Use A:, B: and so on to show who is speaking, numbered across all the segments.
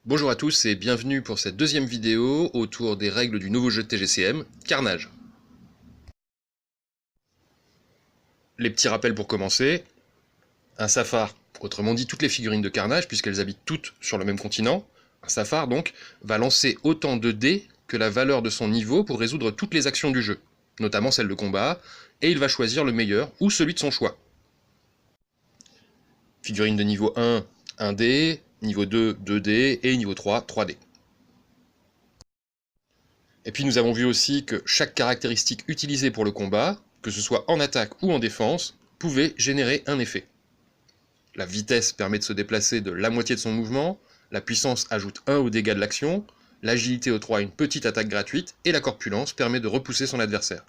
A: Bonjour à tous et bienvenue pour cette deuxième vidéo autour des règles du nouveau jeu de TGCM, Carnage. Les petits rappels pour commencer. Un Safar, autrement dit toutes les figurines de Carnage, puisqu'elles habitent toutes sur le même continent, un Safar donc, va lancer autant de dés que la valeur de son niveau pour résoudre toutes les actions du jeu, notamment celles de combat, et il va choisir le meilleur ou celui de son choix. Figurine de niveau 1, 1 dé, niveau 2, 2 dés, et niveau 3, 3 dés. Et puis nous avons vu aussi que chaque caractéristique utilisée pour le combat, que ce soit en attaque ou en défense, pouvait générer un effet. La vitesse permet de se déplacer de la moitié de son mouvement, la puissance ajoute 1 au dégât de l'action, l'agilité octroie une petite attaque gratuite, et la corpulence permet de repousser son adversaire.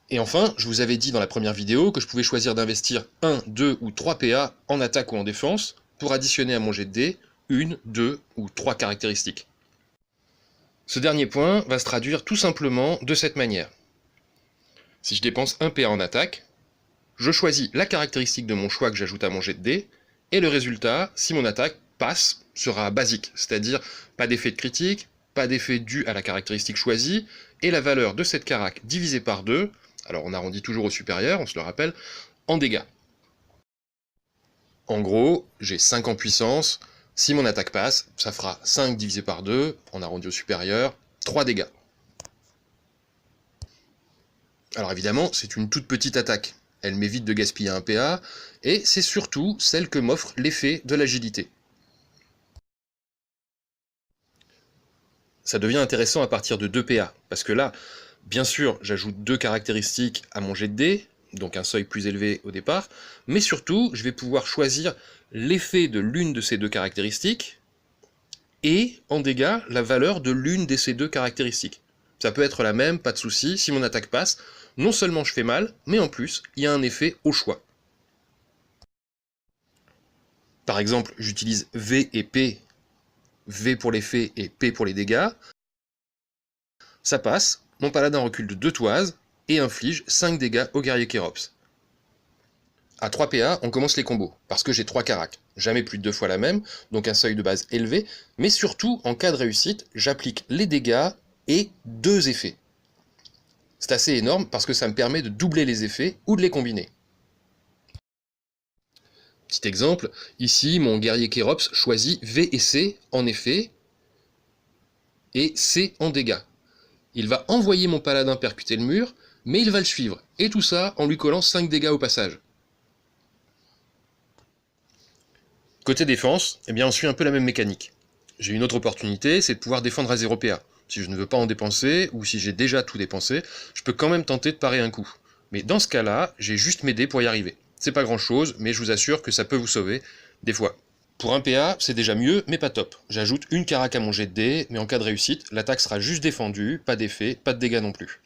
A: Et enfin, je vous avais dit dans la première vidéo que je pouvais choisir d'investir 1, 2 ou 3 PA en attaque ou en défense pour additionner à mon jet de dés 1, 2 ou 3 caractéristiques. Ce dernier point va se traduire tout simplement de cette manière. Si je dépense 1 PA en attaque, je choisis la caractéristique de mon choix que j'ajoute à mon jet de dés, et le résultat, si mon attaque passe, sera basique, c'est-à-dire pas d'effet de critique, pas d'effet dû à la caractéristique choisie, et la valeur de cette carac divisée par 2, alors on arrondit toujours au supérieur, on se le rappelle, en dégâts. En gros, j'ai 5 en puissance, si mon attaque passe, ça fera 5 divisé par 2, on arrondit au supérieur, 3 dégâts. Alors évidemment, c'est une toute petite attaque, elle m'évite de gaspiller un PA, et c'est surtout celle que m'offre l'effet de l'agilité. Ça devient intéressant à partir de 2 PA, parce que là, bien sûr, j'ajoute 2 caractéristiques à mon jet de dés, donc un seuil plus élevé au départ, mais surtout, je vais pouvoir choisir l'effet de l'une de ces 2 caractéristiques, et, en dégâts, la valeur de l'une de ces 2 caractéristiques. Ça peut être la même, pas de souci, si mon attaque passe, non seulement je fais mal, mais en plus, il y a un effet au choix. Par exemple, j'utilise V et P, V pour l'effet et P pour les dégâts. Ça passe, mon paladin recule de 2 toises, et inflige 5 dégâts au guerrier Kérops. À 3 PA, on commence les combos, parce que j'ai 3 caracs. Jamais plus de 2 fois la même, donc un seuil de base élevé, mais surtout, en cas de réussite, j'applique les dégâts et 2 effets. C'est assez énorme parce que ça me permet de doubler les effets ou de les combiner. Petit exemple, ici mon guerrier Kérops choisit V et C en effet, et C en dégâts. Il va envoyer mon paladin percuter le mur, mais il va le suivre, et tout ça en lui collant 5 dégâts au passage. Côté défense, eh bien on suit un peu la même mécanique. J'ai une autre opportunité, c'est de pouvoir défendre à 0 PA. Si je ne veux pas en dépenser, ou si j'ai déjà tout dépensé, je peux quand même tenter de parer un coup. Mais dans ce cas-là, j'ai juste mes dés pour y arriver. C'est pas grand-chose, mais je vous assure que ça peut vous sauver, des fois. Pour un PA, c'est déjà mieux, mais pas top. J'ajoute une carac à mon jet de dés, mais en cas de réussite, l'attaque sera juste défendue, pas d'effet, pas de dégâts non plus.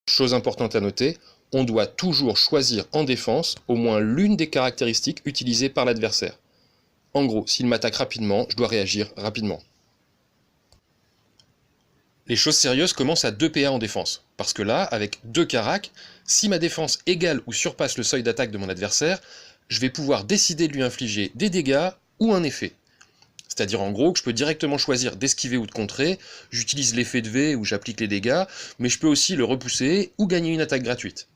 A: Chose importante à noter, on doit toujours choisir en défense au moins l'une des caractéristiques utilisées par l'adversaire. En gros, s'il m'attaque rapidement, je dois réagir rapidement. Les choses sérieuses commencent à 2 PA en défense, parce que là, avec 2 caracs, si ma défense égale ou surpasse le seuil d'attaque de mon adversaire, je vais pouvoir décider de lui infliger des dégâts ou un effet. C'est-à-dire en gros que je peux directement choisir d'esquiver ou de contrer, j'utilise l'effet de V où j'applique les dégâts, mais je peux aussi le repousser ou gagner une attaque gratuite.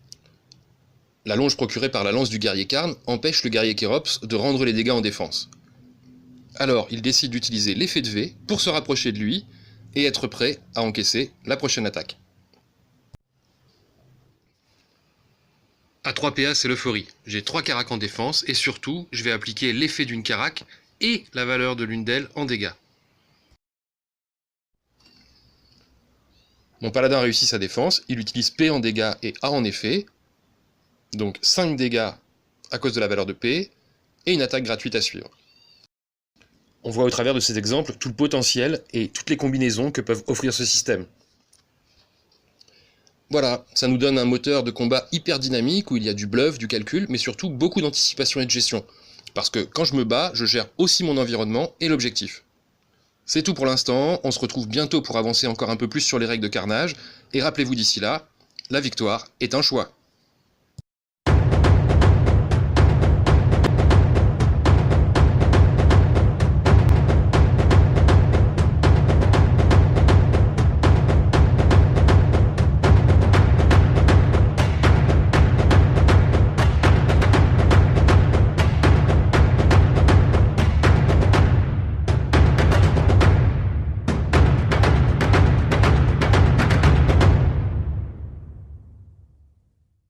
A: La longe procurée par la lance du guerrier Karn empêche le guerrier Kérops de rendre les dégâts en défense. Alors il décide d'utiliser l'effet de V pour se rapprocher de lui, et être prêt à encaisser la prochaine attaque. À 3 PA, c'est l'euphorie. J'ai 3 caracs en défense, et surtout, je vais appliquer l'effet d'une carac et la valeur de l'une d'elles en dégâts. Mon paladin réussit sa défense, il utilise P en dégâts et A en effet, donc 5 dégâts à cause de la valeur de P, et une attaque gratuite à suivre. On voit au travers de ces exemples tout le potentiel et toutes les combinaisons que peuvent offrir ce système. Voilà, ça nous donne un moteur de combat hyper dynamique où il y a du bluff, du calcul, mais surtout beaucoup d'anticipation et de gestion. Parce que quand je me bats, je gère aussi mon environnement et l'objectif. C'est tout pour l'instant, on se retrouve bientôt pour avancer encore un peu plus sur les règles de Carnage, et rappelez-vous d'ici là, la victoire est un choix.